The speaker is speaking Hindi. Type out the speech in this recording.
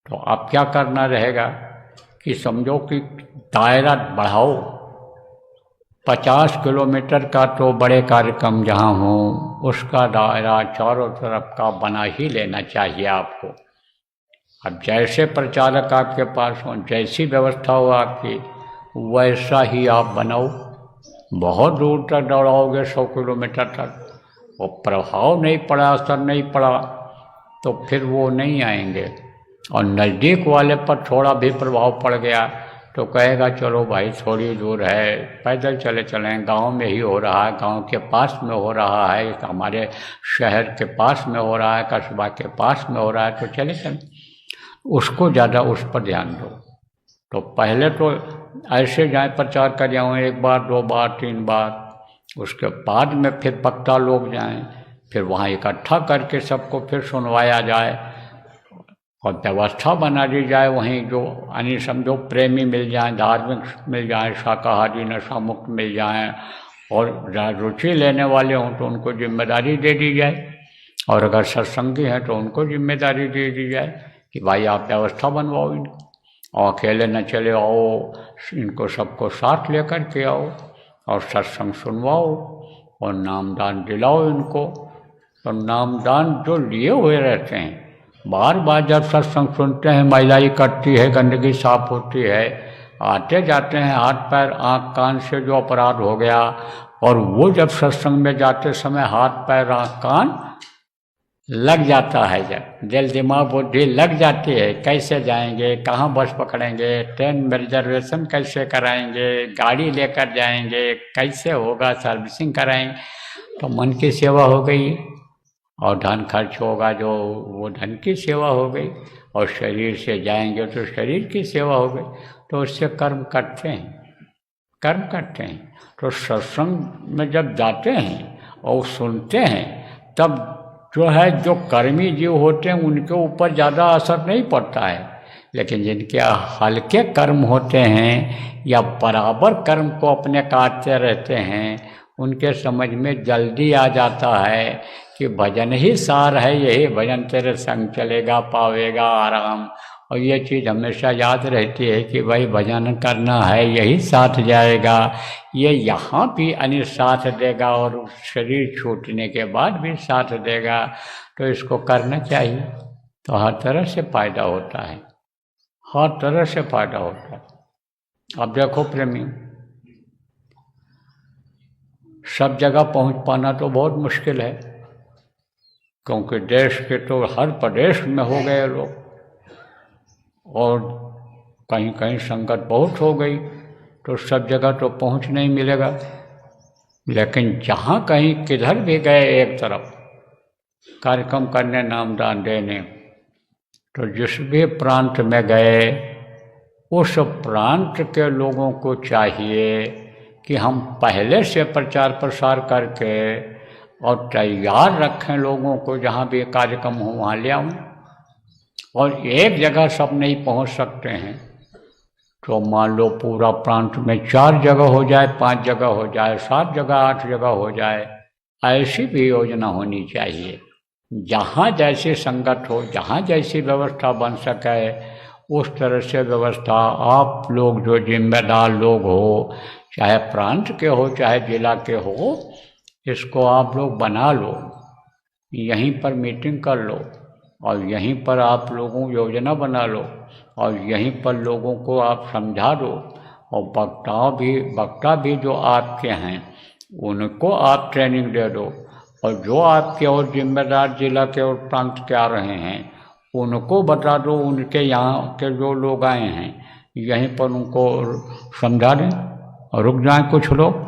तो अब क्या करना रहेगा कि समझो कि दायरा बढ़ाओ, 50 किलोमीटर का तो बड़े कार्यक्रम जहाँ हो उसका दायरा चारों तरफ का बना ही लेना चाहिए आपको। अब जैसे प्रचालक आपके पास हो, जैसी व्यवस्था हो आपकी, वैसा ही आप बनाओ। बहुत दूर तक दौड़ाओगे 100 किलोमीटर तक, और प्रभाव नहीं पड़ा, असर नहीं पड़ा, तो फिर वो नहीं आएंगे। और नज़दीक वाले पर थोड़ा भी प्रभाव पड़ गया तो कहेगा चलो भाई थोड़ी दूर है, पैदल चले चलें, गांव में ही हो रहा है, गांव के पास में हो रहा है, हमारे शहर के पास में हो रहा है, कस्बा के पास में हो रहा है, तो चले चलें। उसको ज़्यादा उस पर ध्यान दो। तो पहले तो ऐसे जाएं, प्रचार कर जाऊँ 1 बार 2 बार 3 बार, उसके बाद में फिर वक्ता लोग जाएं, फिर वहाँ इकट्ठा करके सबको फिर सुनवाया जाए और व्यवस्था बना दी जाए। वहीं जो यानी समझो प्रेमी मिल जाएं, धार्मिक मिल जाएं, शाकाहारी नशा मुक्त मिल जाएं, और रुचि लेने वाले हों तो उनको जिम्मेदारी दे दी जाए, और अगर सत्संगी हैं तो उनको जिम्मेदारी दे दी जाए कि भाई आप व्यवस्था बनवाओ इनकी, और अकेले न चले आओ, इनको सबको साथ लेकर के आओ और सत्संग सुनवाओ और नामदान दिलाओ इनको। तो नामदान जो लिए हुए रहते हैं, बार बार जब सत्संग सुनते हैं, महिलाई करती है, गंदगी साफ होती है, आते जाते हैं, हाथ पैर आँख कान से जो अपराध हो गया, और वो जब सत्संग में जाते समय हाथ पैर आँख कान लग जाता है, जब दिल दिमाग बुद्धि लग जाती है, कैसे जाएंगे, कहाँ बस पकड़ेंगे, ट्रेन में रिजर्वेशन कैसे कराएंगे, गाड़ी लेकर जाएंगे, कैसे होगा, सर्विसिंग कराएंगे, तो मन की सेवा हो गई, और धन खर्च होगा जो वो धन की सेवा हो गई, और शरीर से जाएंगे तो शरीर की सेवा हो गई। तो उससे कर्म करते हैं, कर्म करते हैं। तो सत्संग में जब जाते हैं और सुनते हैं, तब जो है जो कर्मी जीव होते हैं उनके ऊपर ज़्यादा असर नहीं पड़ता है, लेकिन जिनके हल्के कर्म होते हैं या बराबर कर्म को अपने काटते रहते हैं, उनके समझ में जल्दी आ जाता है कि भजन ही सार है, यही भजन तेरे संग चलेगा, पावेगा आराम। और ये चीज़ हमेशा याद रहती है कि भाई भजन करना है, यही साथ जाएगा, ये यहाँ भी यानी साथ देगा और शरीर छूटने के बाद भी साथ देगा। तो इसको करना चाहिए, तो हर तरह से फ़ायदा होता है, हर तरह से फ़ायदा होता है। अब देखो प्रेमी, सब जगह पहुँच पाना तो बहुत मुश्किल है, क्योंकि देश के तो हर प्रदेश में हो गए लोग, और कहीं कहीं संगत बहुत हो गई, तो सब जगह तो पहुंच नहीं मिलेगा। लेकिन जहाँ कहीं किधर भी गए एक तरफ कार्यक्रम करने, नामदान देने, तो जिस भी प्रांत में गए उस प्रांत के लोगों को चाहिए कि हम पहले से प्रचार प्रसार करके और तैयार रखें लोगों को, जहाँ भी कार्यक्रम हो वहाँ ले आऊँ। और एक जगह सब नहीं पहुँच सकते हैं, तो मान लो पूरा प्रांत में 4 जगह हो जाए, 5 जगह हो जाए, 7 जगह 8 जगह हो जाए, ऐसी भी योजना होनी चाहिए। जहाँ जैसी संगत हो, जहाँ जैसी व्यवस्था बन सके, उस तरह से व्यवस्था आप लोग जो जिम्मेदार लोग हो, चाहे प्रांत के हो चाहे जिला के हो, इसको आप लोग बना लो, यहीं पर मीटिंग कर लो, और यहीं पर आप लोगों योजना बना लो, और यहीं पर लोगों को आप समझा दो, और वक्ता भी जो आपके हैं उनको आप ट्रेनिंग दे दो, और जो आपके और जिम्मेदार जिला के और प्रांत के आ रहे हैं उनको बता दो, उनके यहाँ के जो लोग आए हैं यहीं पर उनको समझा दें, और रुक जाएं कुछ लोग।